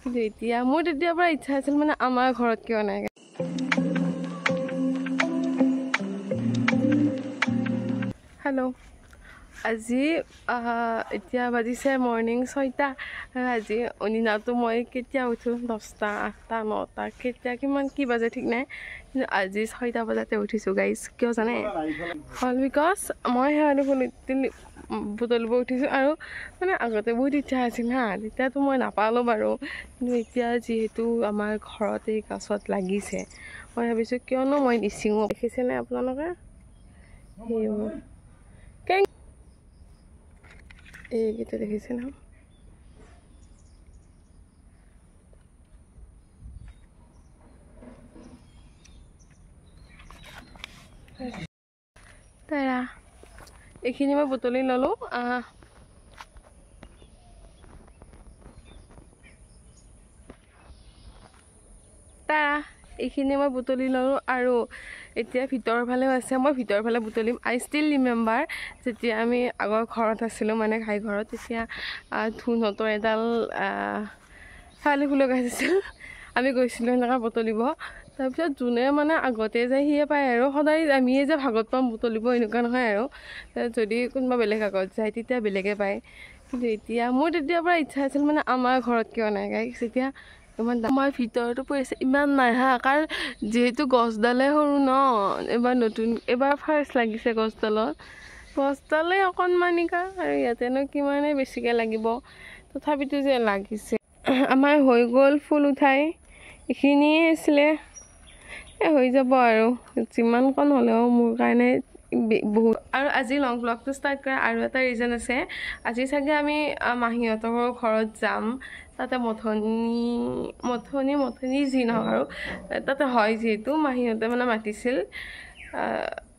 কিন্তু এতিয়া মোৰ তেতিয়াৰ পৰা ইচ্ছা আছিল মানে আমাৰ ঘৰত কিয় নাই। হেল্ল', আজি এতিয়া বাজিছে মৰ্ণিং 6টা আৰু আজি অনিনাটো মই কেতিয়া উঠোঁ 10টা 8টা 9টা কেতিয়া কিমান কি বাজে ঠিক নাই, কিন্তু আজি 6টা বজাতে উঠিছোঁ গাইজ। কিয় জানে? অল বিকজ মই সেয়াটো বুটলিব উঠিছোঁ আৰু মানে আগতে বহুত ইচ্ছা আছিল হা, তেতিয়াতো মই নাপালোঁ বাৰু, কিন্তু এতিয়া যিহেতু আমাৰ ঘৰতে গছত লাগিছে মই ভাবিছোঁ কিয়নো মই নিচিঙো। দেখিছেনে আপোনালোকে? এইকেইটা দেখিছে ন? তাৰা এইখিনি মই বুটলি ল'লোঁ। এইখিনি মই বুটলি ল'লোঁ আৰু এতিয়া ভিতৰৰ ফালেও আছে, মই ভিতৰৰ ফালে বুটলিম। আই ষ্টিল ৰিমেম্বাৰ যেতিয়া আমি আগৰ ঘৰত আছিলোঁ মানে ঘাই ঘৰত, তেতিয়া ধুনহঁতৰ এডাল ছোৱালী ফুল লগাইছিল, আমি গৈছিলোঁ সেনেকৈ বুটলিব। তাৰপিছত যোনে মানে আগতে যায় সিয়ে পায় আৰু, সদায় আমিয়ে যে ভাগত পাম বুটলিব এনেকুৱা নহয় আৰু, যদি কোনোবা বেলেগ আগত যায় তেতিয়া বেলেগে পায়। কিন্তু এতিয়া মোৰ তেতিয়াৰ পৰা ইচ্ছা আছিল মানে আমাৰ ঘৰত কিয় নাই গাইছ। এতিয়া ইমান আমাৰ ভিতৰতো পৰিছে ইমান নাই হা, কাৰণ যিহেতু গছডালে সৰু ন, এবাৰ ফাৰ্ষ্ট লাগিছে গছডালে অকণমানিকা, আৰু ইয়াতেনো কিমানে বেছিকৈ লাগিব, তথাপিতো যে লাগিছে। আমাৰ হৈ গ'ল ফুল উঠাই, এইখিনিয়ে আছিলে, হৈ যাব আৰু যিমানকণ হ'লেও মোৰ কাৰণে বহুত। আৰু আজি লং ব্লগটো ষ্টাৰ্ট কৰা আৰু এটা ৰিজন আছে। আজি চাগে আমি মাহীহঁতৰ ঘৰত যাম, তাতে মথনি যি নহওক আৰু তাতে হয়, যিহেতু মাহীহঁতে মানে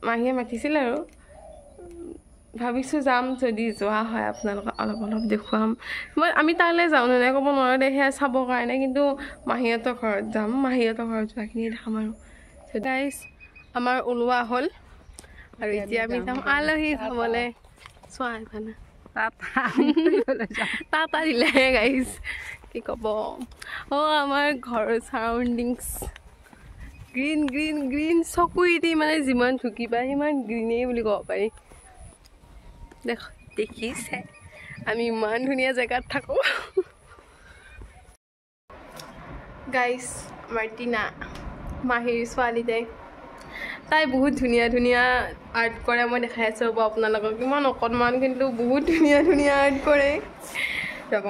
মাহীয়ে মাতিছিল আৰু ভাবিছোঁ যাম, যদি যোৱা হয় আপোনালোকক অলপ দেখুৱাম। আমি তালৈ যাওঁ নে নাই ক'ব নোৱাৰোঁ দে, সেয়া চাবৰ কাৰণে, কিন্তু মাহীহঁতৰ ঘৰত যাম, মাহীহঁতৰ ঘৰত যোৱাখিনি দেখাম আৰু। গাইজ আমাৰ ওলোৱা হ'ল আৰু এতিয়া আমি যাম আলহী খাবলৈ। চোৱা এইফালে টাটা দিলে গাইজ, কি ক'ব। আমাৰ ঘৰৰ চাৰাউণ্ডিংছ গ্ৰীণ গ্ৰীণ গ্ৰীণ, চকুৱেদি মানে যিমান ঢুকিবা সিমান গ্ৰীণেই বুলি ক'ব পাৰি। দেখিছে আমি ইমান ধুনীয়া জেগাত থাকোঁ। গাইজ মাৰ্টিনা মাহীৰ ছোৱালী, তাই বহুত ধুনীয়া ধুনীয়া আৰ্ট কৰে। মই দেখাই আছোঁ ৰ'ব আপোনালোকক, ইমান অকণমান কিন্তু বহুত ধুনীয়া ধুনীয়া আৰ্ট কৰে। ৰ'ব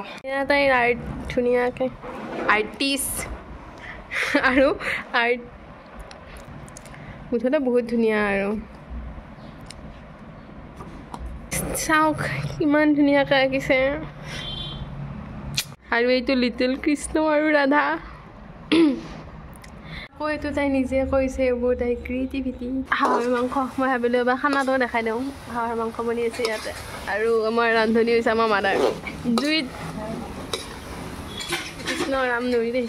তাইৰ আৰ্ট ধুনীয়াকৈ আৰ্টিষ্ট আৰু আৰ্ট মুঠতে বহুত ধুনীয়া আৰু চাওক কিমান ধুনীয়াকৈ আঁকিছে। আৰু এইটো লিটিল কৃষ্ণ আৰু ৰাধা। এইটো তাই নিজে কৰিছে, এইবোৰ তাই ক্ৰিয়েটিভিটি। হাঁহৰ মাংস, মই ভাবিলোঁ এবাৰ খানাটো দেখাই দিওঁ। হাঁহৰ মাংস বনি আছে ইয়াতে, আৰু আমাৰ ৰান্ধনি হৈছে আমাৰ মাদাৰ। জুইত কৃষ্ণ ৰাম নৰি দেই,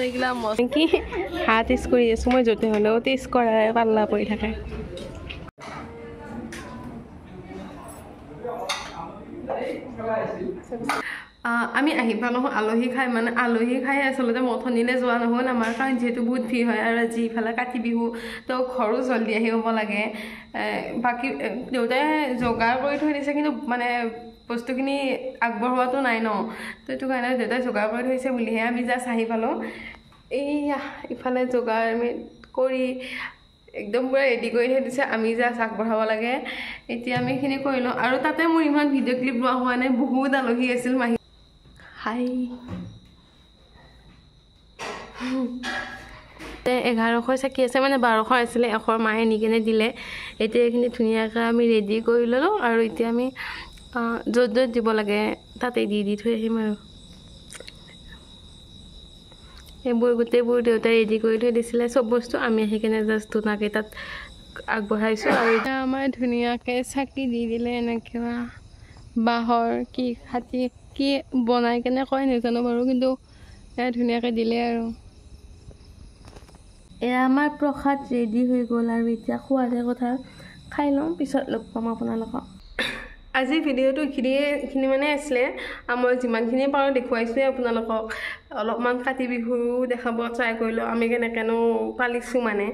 এইগিলা কি হাঁহ টেষ্ট কৰি আছোঁ মই, য'তে হ'লেও টেষ্ট কৰাই পাল্লা পৰি থাকে। আমি আহি পালোঁ আলহী খাই, মানে আলহী খাই আচলতে মথনিলৈ যোৱা নহ'ল আমাৰ, কাৰণ যিহেতু বহুত ভিৰ হয় আৰু আজি ইফালে কাতি বিহু, তো ঘৰো জল্দি আহি হ'ব লাগে। বাকী দেউতাই যোগাৰ কৰি থৈ দিছে, কিন্তু মানে বস্তুখিনি আগবঢ়োৱাটো নাই ন, তো সেইটো কাৰণে দেউতাই যোগাৰ কৰি থৈছে বুলিহে আমি জাষ্ট আহি পালোঁ। এইয়া ইফালে যোগাৰ আমি কৰি একদম পূৰা ৰেডি কৰি থৈ দিছে, আমি জাষ্ট আগবঢ়াব লাগে। এতিয়া আমি এইখিনি কৰি লওঁ, আৰু তাতে মোৰ ইমান ভিডিঅ' ক্লিপ লোৱা হোৱা নাই, বহুত আলহী আছিল। মাহী হাই 1100 চাকি আছে, মানে 1200 আছিলে, 100 মায়ে নি কেনে দিলে। এতিয়া এইখিনি ধুনীয়াকৈ আমি ৰেডি কৰি ল'লোঁ, আৰু এতিয়া আমি য'ত য'ত দিব লাগে তাতে দি থৈ আহিম আৰু। এইবোৰ গোটেইবোৰ দেউতাই ৰেডি কৰি থৈ দিছিলে চব বস্তু, আমি আহি কেনে জাষ্ট ধুনীয়াকৈ তাত আগবঢ়াইছোঁ। আৰু এতিয়া আমাৰ ধুনীয়াকৈ চাকি দি দিলে, এনেকৈ বাঁহৰ কি হাতী কি বনাই কেনে কয় নাজানো বাৰু, কিন্তু এয়া ধুনীয়াকৈ দিলে আৰু। এয়া আমাৰ প্ৰসাদ ৰেডি হৈ গ'ল, আৰু এতিয়া খোৱাৰে কথা, খাই লওঁ, পিছত লগ পাম আপোনালোকক। আজি ভিডিঅ'টো এইখিনি মানে আছিলে মই যিমানখিনি পাৰোঁ দেখুৱাইছোঁৱে আপোনালোকক অলপমান কাতি বিহুৰো দেখাব ট্ৰাই কৰিলোঁ আমি কেনেকৈনো পালিছোঁ মানে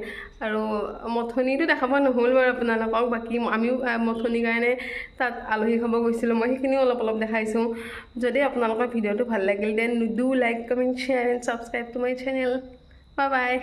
আৰু মথনিটো দেখাব নহ'ল বাৰু আপোনালোকক বাকী আমিও মথনিৰ কাৰণে তাত আলহী খাব গৈছিলোঁ মই সেইখিনিও অলপ দেখাইছোঁ যদি আপোনালোকৰ ভিডিঅ'টো ভাল লাগিল then do like comment share and subscribe to my channel bye by